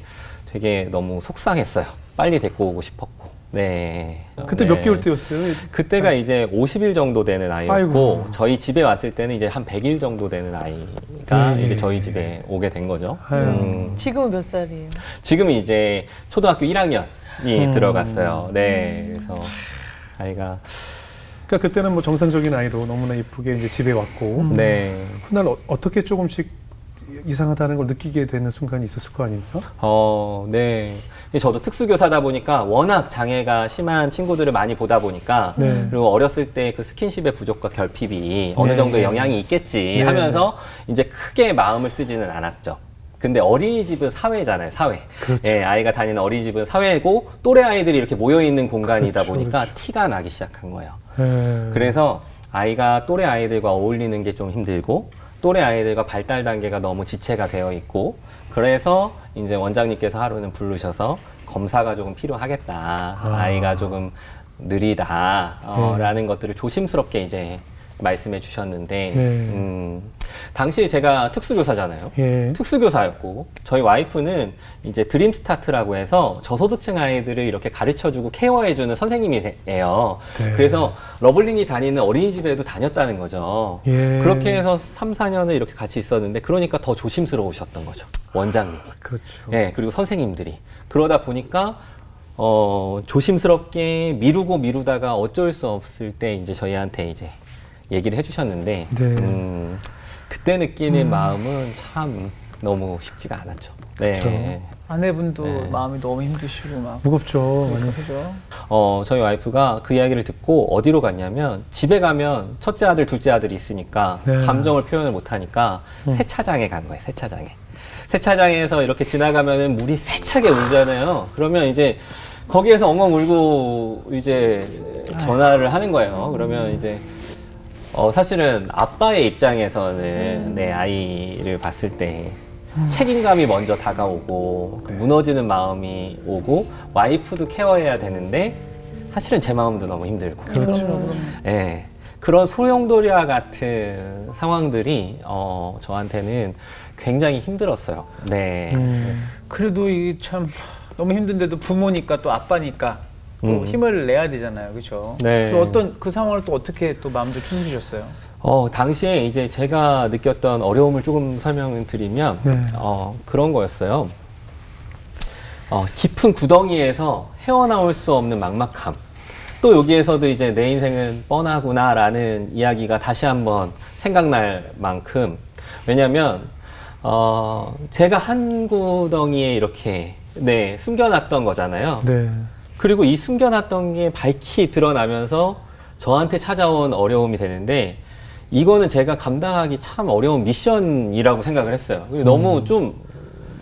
되게 너무 속상했어요. 빨리 데리고 오고 싶었고. 네.
그때
네.
몇 개월 때였어요?
그때가 이제 50일 정도 되는 아이였고
아이고.
저희 집에 왔을 때는 이제 한 100일 정도 되는 아이가
예,
이제
예,
저희
예.
집에 오게 된 거죠.
아유.
지금은 몇 살이에요?
지금은 이제 초등학교 1학년이 들어갔어요. 네. 그래서 아이가
그러니까 그때는 뭐 정상적인 아이로 너무나 이쁘게 이제 집에 왔고
네.
그날 어떻게 조금씩 이상하다는 걸 느끼게 되는 순간이 있었을 거 아닙니까?
네. 저도 특수교사다 보니까 워낙 장애가 심한 친구들을 많이 보다 보니까
네.
그리고 어렸을 때 그 스킨십의 부족과 결핍이 어느
네.
정도 영향이 있겠지
네.
하면서 이제 크게 마음을 쓰지는 않았죠. 근데 어린이집은 사회잖아요, 사회.
그렇죠.
예, 아이가 다니는 어린이집은 사회고 또래 아이들이 이렇게 모여있는 공간이다
그렇죠,
보니까
그렇죠.
티가 나기 시작한 거예요.
예.
그래서 아이가 또래 아이들과 어울리는 게 좀 힘들고 또래 아이들과 발달 단계가 너무 지체가 되어 있고 그래서 이제 원장님께서 하루는 부르셔서 검사가 조금 필요하겠다. 아이가 조금 느리다. 라는 것들을 조심스럽게 이제 말씀해 주셨는데
네.
당시 제가 특수교사잖아요.
예.
특수교사였고 저희 와이프는 이제 드림스타트라고 해서 저소득층 아이들을 이렇게 가르쳐주고 케어해주는 선생님이에요.
네.
그래서 러블린이 다니는 어린이집에도 다녔다는 거죠.
예.
그렇게 해서 3, 4년을 이렇게 같이 있었는데 그러니까 더 조심스러우셨던 거죠. 원장님이.
그렇죠.
예, 그리고 선생님들이. 그러다 보니까 조심스럽게 미루다가 어쩔 수 없을 때 이제 저희한테 이제 얘기를 해주셨는데
네.
그때 느끼는 마음은 참 너무 쉽지가 않았죠. 네.
그렇죠.
아내분도
네.
마음이 너무 힘드시고 막.
무겁죠. 많이.
그죠?
저희 와이프가 그 이야기를 듣고 어디로 갔냐면 집에 가면 첫째 아들, 둘째 아들이 있으니까
네.
감정을 표현을 못하니까 세차장에 간 거예요. 세차장에. 세차장에서 이렇게 지나가면은 물이 세차게 울잖아요. 그러면 이제 거기에서 엉엉 울고 이제 전화를 하는 거예요. 그러면 이제 사실은 아빠의 입장에서는 내 아이를 봤을 때 책임감이 먼저 다가오고 그 무너지는 마음이 오고 와이프도 케어해야 되는데 사실은 제 마음도 너무 힘들고
그렇죠.
예, 그런 소용돌이와 같은 상황들이 저한테는 굉장히 힘들었어요. 네.
그래도 이게 참 너무 힘든데도 부모니까 또 아빠니까 또 힘을 내야 되잖아요. 그렇죠?
네.
그 상황을 또 어떻게 또 마음도 추스리셨어요?
당시에 이제 제가 느꼈던 어려움을 조금 설명을 드리면,
네.
그런 거였어요. 깊은 구덩이에서 헤어나올 수 없는 막막함. 또 여기에서도 이제 내 인생은 뻔하구나라는 이야기가 다시 한번 생각날 만큼, 왜냐면, 제가 한 구덩이에 이렇게, 네, 숨겨놨던 거잖아요.
네.
그리고 이 숨겨놨던 게 밝히 드러나면서 저한테 찾아온 어려움이 되는데 이거는 제가 감당하기 참 어려운 미션이라고 생각을 했어요. 그리고 너무 좀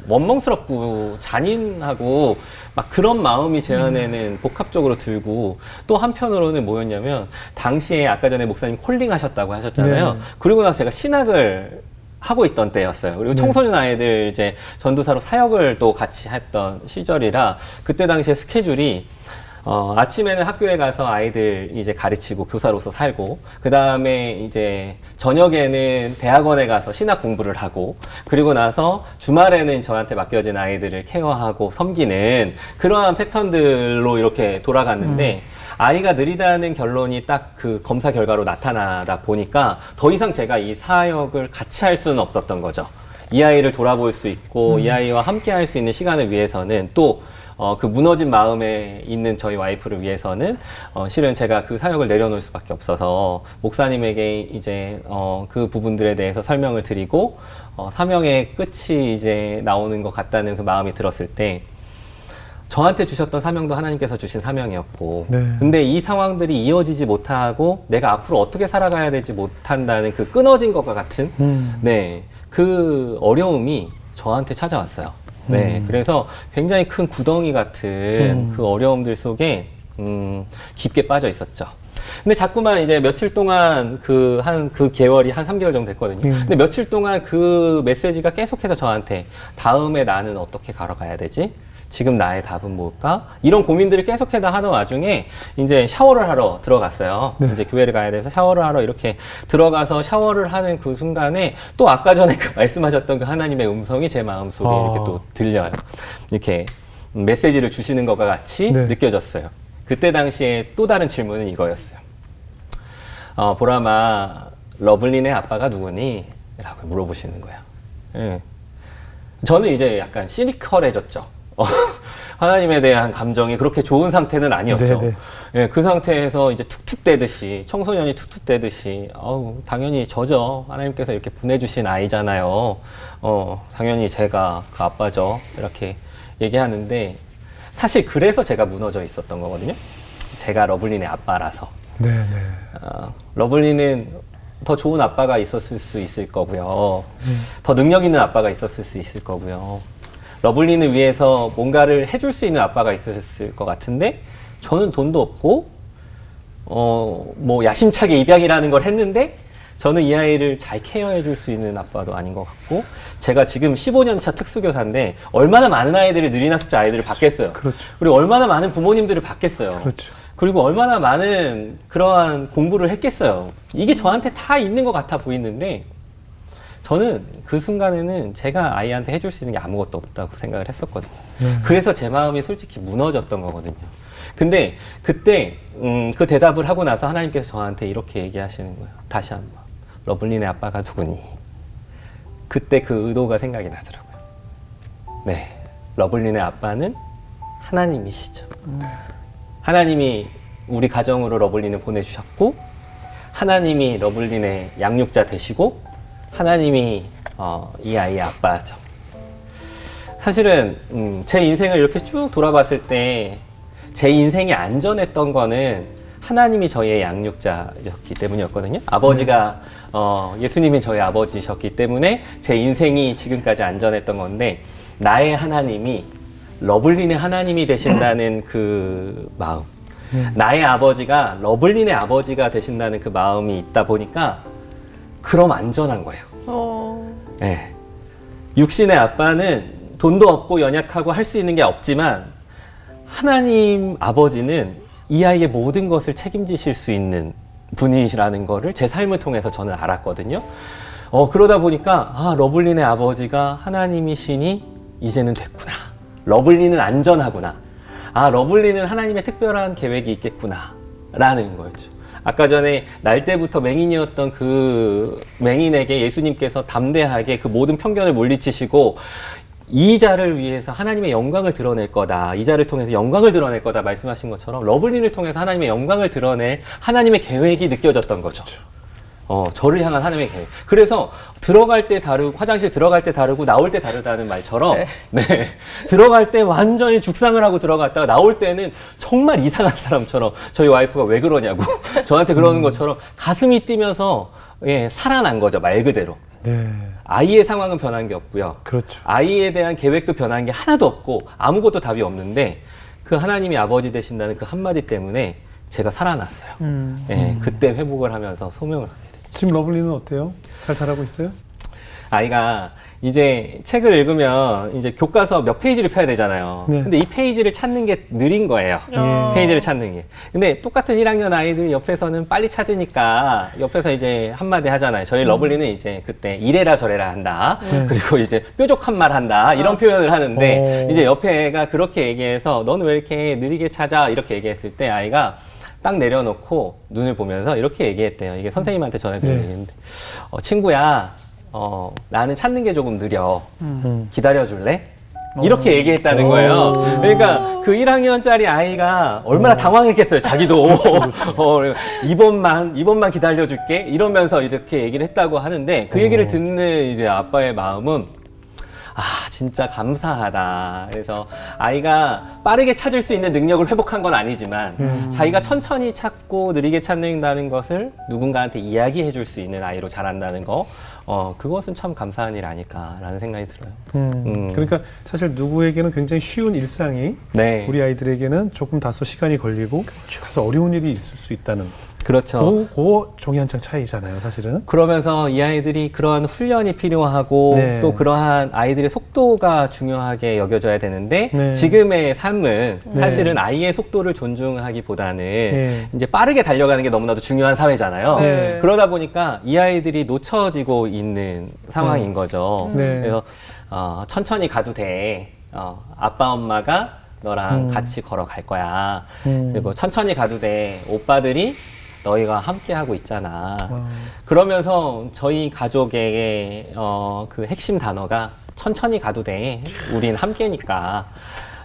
원망스럽고 잔인하고 막 그런 마음이 제 안에는 복합적으로 들고 또 한편으로는 뭐였냐면 당시에 아까 전에 목사님 콜링 하셨다고 하셨잖아요.
네.
그리고 나서 제가 신학을 하고 있던 때였어요. 그리고
네.
청소년 아이들 이제 전도사로 사역을 또 같이 했던 시절이라 그때 당시에 스케줄이 아침에는 학교에 가서 아이들 이제 가르치고 교사로서 살고 그 다음에 이제 저녁에는 대학원에 가서 신학 공부를 하고 그리고 나서 주말에는 저한테 맡겨진 아이들을 케어하고 섬기는 그러한 패턴들로 이렇게 돌아갔는데 아이가 느리다는 결론이 딱 그 검사 결과로 나타나다 보니까 더 이상 제가 이 사역을 같이 할 수는 없었던 거죠. 이 아이를 돌아볼 수 있고 이 아이와 함께 할 수 있는 시간을 위해서는 또 그 무너진 마음에 있는 저희 와이프를 위해서는 실은 제가 그 사역을 내려놓을 수밖에 없어서 목사님에게 이제 그 부분들에 대해서 설명을 드리고 사명의 끝이 이제 나오는 것 같다는 그 마음이 들었을 때 저한테 주셨던 사명도 하나님께서 주신 사명이었고
네.
근데 이 상황들이 이어지지 못하고 내가 앞으로 어떻게 살아가야 되지 못한다는 그 끊어진 것과 같은 네, 그 어려움이 저한테 찾아왔어요. 네, 그래서 굉장히 큰 구덩이 같은 그 어려움들 속에 깊게 빠져 있었죠. 근데 자꾸만 이제 며칠 동안 그 계월이 한 3개월 정도 됐거든요. 근데 며칠 동안 그 메시지가 계속해서 저한테 다음에 나는 어떻게 걸어가야 되지? 지금 나의 답은 뭘까? 이런 고민들을 계속해다 하는 와중에 이제 샤워를 하러 들어갔어요.
네.
이제 교회를 가야 돼서 샤워를 하러 이렇게 들어가서 샤워를 하는 그 순간에 또 아까 전에 그 말씀하셨던 그 하나님의 음성이 제 마음속에 이렇게 또 들려요. 이렇게 메시지를 주시는 것과 같이
네.
느껴졌어요. 그때 당시에 또 다른 질문은 이거였어요. 보람아, 러블리네 아빠가 누구니? 라고 물어보시는 거예요. 예. 저는 이제 약간 시니컬해졌죠. 하나님에 대한 감정이 그렇게 좋은 상태는 아니었죠.
네네.
예, 그 상태에서 이제 툭툭대듯이, 청소년이 툭툭대듯이, 당연히 저죠. 하나님께서 이렇게 보내주신 아이잖아요. 당연히 제가 그 아빠죠. 이렇게 얘기하는데, 사실 그래서 제가 무너져 있었던 거거든요. 제가 러블리네 아빠라서.
네네.
러블리는 더 좋은 아빠가 있었을 수 있을 거고요. 더 능력 있는 아빠가 있었을 수 있을 거고요. 러블리는 위해서 뭔가를 해줄 수 있는 아빠가 있었을 것 같은데 저는 돈도 없고 뭐 야심차게 입양이라는 걸 했는데 저는 이 아이를 잘 케어해 줄 수 있는 아빠도 아닌 것 같고 제가 지금 15년 차 특수교사인데 얼마나 많은 아이들을 느린학습자 아이들을 받겠어요.
그렇죠.
그리고 얼마나 많은 부모님들을 받겠어요.
그렇죠.
그리고 얼마나 많은 그러한 공부를 했겠어요. 이게 저한테 다 있는 것 같아 보이는데 저는 그 순간에는 제가 아이한테 해줄 수 있는 게 아무것도 없다고 생각을 했었거든요. 그래서 제 마음이 솔직히 무너졌던 거거든요. 근데 그때 그 대답을 하고 나서 하나님께서 저한테 이렇게 얘기하시는 거예요. 다시 한번. 러블리네 아빠가 누구니? 그때 그 의도가 생각이 나더라고요. 네. 러블리네 아빠는 하나님이시죠. 하나님이 우리 가정으로 러블린을 보내주셨고 하나님이 러블린의 양육자 되시고 하나님이 이 아이의 아빠죠. 사실은 제 인생을 이렇게 쭉 돌아봤을 때 제 인생이 안전했던 거는 하나님이 저희의 양육자였기 때문이었거든요. 아버지가 예수님이 저희 아버지셨기 때문에 제 인생이 지금까지 안전했던 건데 나의 하나님이 러블린의 하나님이 되신다는 그 마음, 나의 아버지가 러블린의 아버지가 되신다는 그 마음이 있다 보니까 그럼 안전한 거예요. 네. 육신의 아빠는 돈도 없고 연약하고 할 수 있는 게 없지만 하나님 아버지는 이 아이의 모든 것을 책임지실 수 있는 분이시라는 거를 제 삶을 통해서 저는 알았거든요. 그러다 보니까 러블린의 아버지가 하나님이시니 이제는 됐구나. 러블리는 안전하구나. 러블리는 하나님의 특별한 계획이 있겠구나. 라는 거였죠. 아까 전에 날 때부터 맹인이었던 그 맹인에게 예수님께서 담대하게 그 모든 편견을 물리치시고 이 자를 위해서 하나님의 영광을 드러낼 거다. 이 자를 통해서 영광을 드러낼 거다. 말씀하신 것처럼 러블린을 통해서 하나님의 영광을 드러낼 하나님의 계획이 느껴졌던 거죠. 저를 향한 하나님의 계획. 그래서 들어갈 때 다르고 화장실 들어갈 때 다르고 나올 때 다르다는 말처럼 네. 들어갈 때 완전히 죽상을 하고 들어갔다가 나올 때는 정말 이상한 사람처럼 저희 와이프가 왜 그러냐고 저한테 그러는 것처럼 가슴이 뛰면서 살아난 거죠. 말 그대로.
네.
아이의 상황은 변한 게 없고요.
그렇죠.
아이에 대한 계획도 변한 게 하나도 없고 아무것도 답이 없는데 그 하나님이 아버지 되신다는 그 한마디 때문에 제가 살아났어요. 그때 회복을 하면서 소명을 하게 됐죠.
지금 러블리는 어때요? 잘 자라고 있어요?
아이가 이제 책을 읽으면 이제 교과서 몇 페이지를 펴야 되잖아요.
네.
근데 이 페이지를 찾는 게 느린 거예요. 페이지를 찾는 게. 근데 똑같은 1학년 아이들 옆에서는 빨리 찾으니까 옆에서 이제 한마디 하잖아요. 저희 러블리는 이제 그때 이래라 저래라 한다. 그리고 이제 뾰족한 말 한다. 이런 표현을 하는데 이제 옆에 애가 그렇게 얘기해서 너는 왜 이렇게 느리게 찾아? 이렇게 얘기했을 때 아이가 딱 내려놓고 눈을 보면서 이렇게 얘기했대요. 이게 선생님한테 전해드린 얘기인데 친구야 나는 찾는 게 조금 느려. 기다려줄래? 이렇게 얘기했다는 거예요. 그러니까 그 1학년짜리 아이가 얼마나 당황했겠어요, 자기도. 이번만 기다려줄게. 이러면서 이렇게 얘기를 했다고 하는데 그 얘기를 듣는 이제 아빠의 마음은 진짜 감사하다. 그래서 아이가 빠르게 찾을 수 있는 능력을 회복한 건 아니지만 자기가 천천히 찾고 느리게 찾는다는 것을 누군가한테 이야기해 줄 수 있는 아이로 자란다는 거 그것은 참 감사한 일 아닐까라는 생각이 들어요.
그러니까 사실 누구에게는 굉장히 쉬운 일상이
네.
우리 아이들에게는 조금 다소 시간이 걸리고 다소 어려운 일이 있을 수 있다는
그렇죠.
그 종이 한 장 차이잖아요, 사실은.
그러면서 이 아이들이 그러한 훈련이 필요하고
네.
또 그러한 아이들의 속도가 중요하게 여겨져야 되는데
네.
지금의 삶은
네.
사실은 아이의 속도를 존중하기보다는
네.
이제 빠르게 달려가는 게 너무나도 중요한 사회잖아요.
네.
그러다 보니까 이 아이들이 놓쳐지고 있는 상황인 거죠.
네.
그래서 천천히 가도 돼. 아빠 엄마가 너랑 같이 걸어갈 거야. 그리고 천천히 가도 돼. 오빠들이 너희가 함께 하고 있잖아. 그러면서 저희 가족의 그 핵심 단어가 천천히 가도 돼. 우린 함께니까.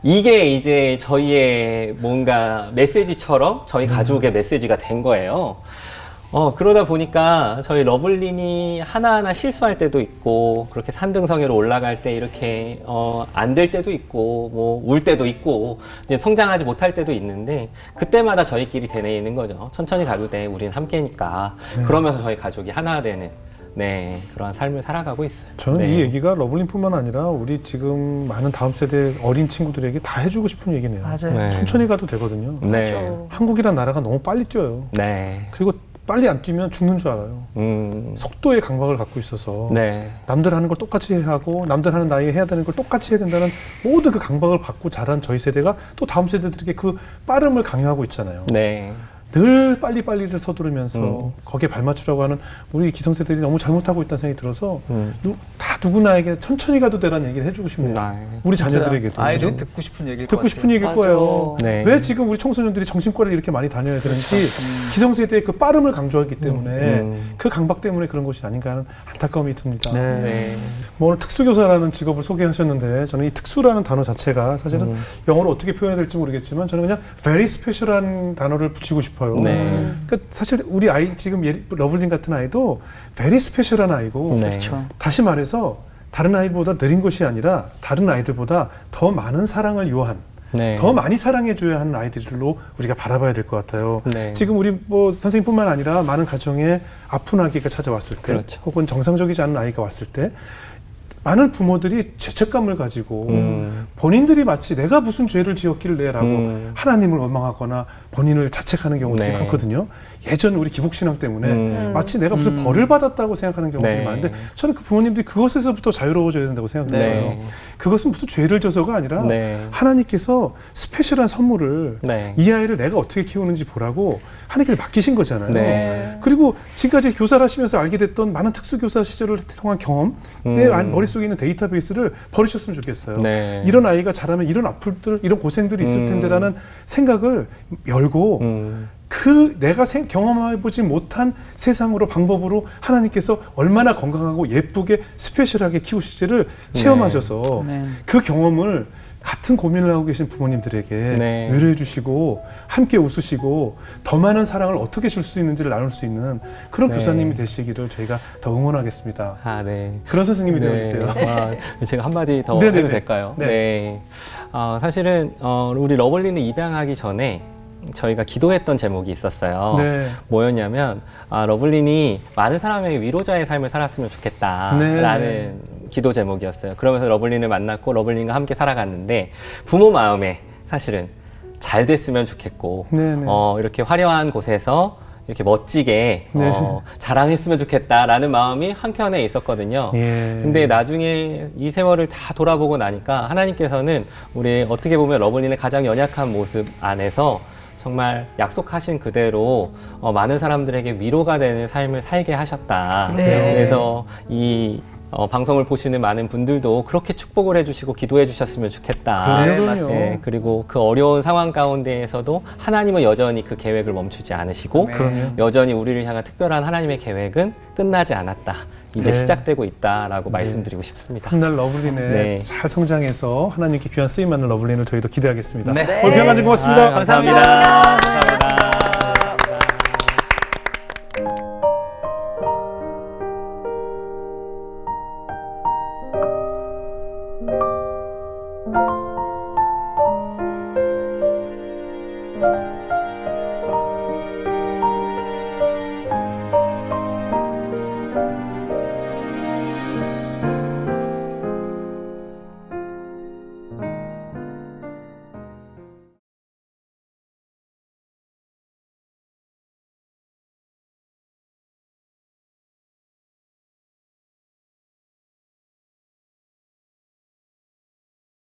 이게 이제 저희의 뭔가 메시지처럼 저희 가족의 메시지가 된 거예요. 그러다 보니까 저희 러블린이 하나하나 실수할 때도 있고, 그렇게 산등성이로 올라갈 때 이렇게, 안 될 때도 있고, 뭐, 울 때도 있고, 이제 성장하지 못할 때도 있는데, 그때마다 저희끼리 되뇌이는 거죠. 천천히 가도 돼. 우린 함께니까. 그러면서 저희 가족이 하나 되는, 네, 그런 삶을 살아가고 있어요.
저는
네.
이 얘기가 러블린뿐만 아니라 우리 지금 많은 다음 세대 어린 친구들에게 다 해주고 싶은 얘기네요.
맞아요.
네.
천천히 가도 되거든요.
네.
그렇죠.
한국이란 나라가 너무 빨리 뛰어요.
네.
그리고 빨리 안 뛰면 죽는 줄 알아요. 속도의 강박을 갖고 있어서
네.
남들 하는 걸 똑같이 해야 하고 남들 하는 나이에 해야 되는 걸 똑같이 해야 된다는 모든 그 강박을 받고 자란 저희 세대가 또 다음 세대들에게 그 빠름을 강요하고 있잖아요.
네.
늘 빨리빨리를 서두르면서 거기에 발맞추려고 하는 우리 기성세대들이 너무 잘못하고 있다는 생각이 들어서 다 누구나에게 천천히 가도 되라는 얘기를 해주고 싶네요. 우리 자녀들에게도.
아이들이
그죠?
듣고 싶은 얘기일 것
듣고 싶은
같아요.
얘기일
맞아.
거예요.
네.
왜 지금 우리 청소년들이 정신과를 이렇게 많이 다녀야 되는지 기성세대의 그 빠름을 강조하기 때문에 그 강박 때문에 그런 것이 아닌가 하는 안타까움이 듭니다.
네.
뭐 오늘 특수교사라는 직업을 소개하셨는데 저는 이 특수라는 단어 자체가 사실은 영어로 어떻게 표현해야 될지 모르겠지만 저는 그냥 very special한 단어를 붙이고 싶어요.
네.
그러니까 사실 우리 아이 지금 러블린 같은 아이도 very special한 아이고
네.
그렇죠.
다시 말해서 다른 아이보다 느린 것이 아니라 다른 아이들보다 더 많은 사랑을 요한
네.
더 많이 사랑해줘야 하는 아이들로 우리가 바라봐야 될 것 같아요.
네.
지금 우리 뭐 선생님뿐만 아니라 많은 가정에 아픈 아기가 찾아왔을 때,
그렇죠.
혹은 정상적이지 않은 아이가 왔을 때, 많은 부모들이 죄책감을 가지고 본인들이 마치 내가 무슨 죄를 지었길래라고 하나님을 원망하거나 본인을 자책하는 경우들이
네.
많거든요. 예전 우리 기복신앙 때문에 마치 내가 무슨 벌을 받았다고 생각하는 경우들이
네.
많은데 저는 그 부모님들이 그것에서부터 자유로워져야 된다고 생각해요.
네.
그것은 무슨 죄를 져서가 아니라
네.
하나님께서 스페셜한 선물을
네.
이 아이를 내가 어떻게 키우는지 보라고 하나님께서 맡기신 거잖아요.
네.
그리고 지금까지 교사를 하시면서 알게 됐던 많은 특수교사 시절을 통한 경험, 내 머릿속에 있는 데이터베이스를 버리셨으면 좋겠어요.
네.
이런 아이가 자라면 이런 아픔들, 이런 고생들이 있을 텐데라는 생각을 열고 그 내가 경험해보지 못한 세상으로 방법으로 하나님께서 얼마나 건강하고 예쁘게 스페셜하게 키우실지를 체험하셔서
네.
그 경험을 같은 고민을 하고 계신 부모님들에게
네.
위로해 주시고 함께 웃으시고 더 많은 사랑을 어떻게 줄 수 있는지를 나눌 수 있는 그런
네.
교사님이 되시기를 저희가 더 응원하겠습니다.
아, 네.
그런 선생님이
네.
되어주세요.
제가 한마디 더
네네네.
해도 될까요?
네.
사실은 우리 러블린을 입양하기 전에 저희가 기도했던 제목이 있었어요.
네.
뭐였냐면 러블린이 많은 사람에게 위로자의 삶을 살았으면 좋겠다라는 기도 제목이었어요. 그러면서 러블린을 만났고 러블린과 함께 살아갔는데 부모 마음에 사실은 잘 됐으면 좋겠고
네네.
이렇게 화려한 곳에서 이렇게 멋지게
네.
자랑했으면 좋겠다라는 마음이 한켠에 있었거든요.
예.
근데 나중에 이 세월을 다 돌아보고 나니까 하나님께서는 우리 어떻게 보면 러블린의 가장 연약한 모습 안에서 정말 약속하신 그대로 많은 사람들에게 위로가 되는 삶을 살게 하셨다.
네.
그래서 이 방송을 보시는 많은 분들도 그렇게 축복을 해주시고 기도해 주셨으면 좋겠다.
그럼요.
네, 그리고 그 어려운 상황 가운데에서도 하나님은 여전히 그 계획을 멈추지 않으시고
그럼요.
여전히 우리를 향한 특별한 하나님의 계획은 끝나지 않았다. 이제
네.
시작되고 있다라고 말씀드리고 싶습니다.
훗날 러블린에
네.
잘 성장해서 하나님께 귀한 쓰임 받는 러블린을 저희도 기대하겠습니다.
네.
오늘 귀한 간증 고맙습니다.
감사합니다. 감사합니다.
Thank you.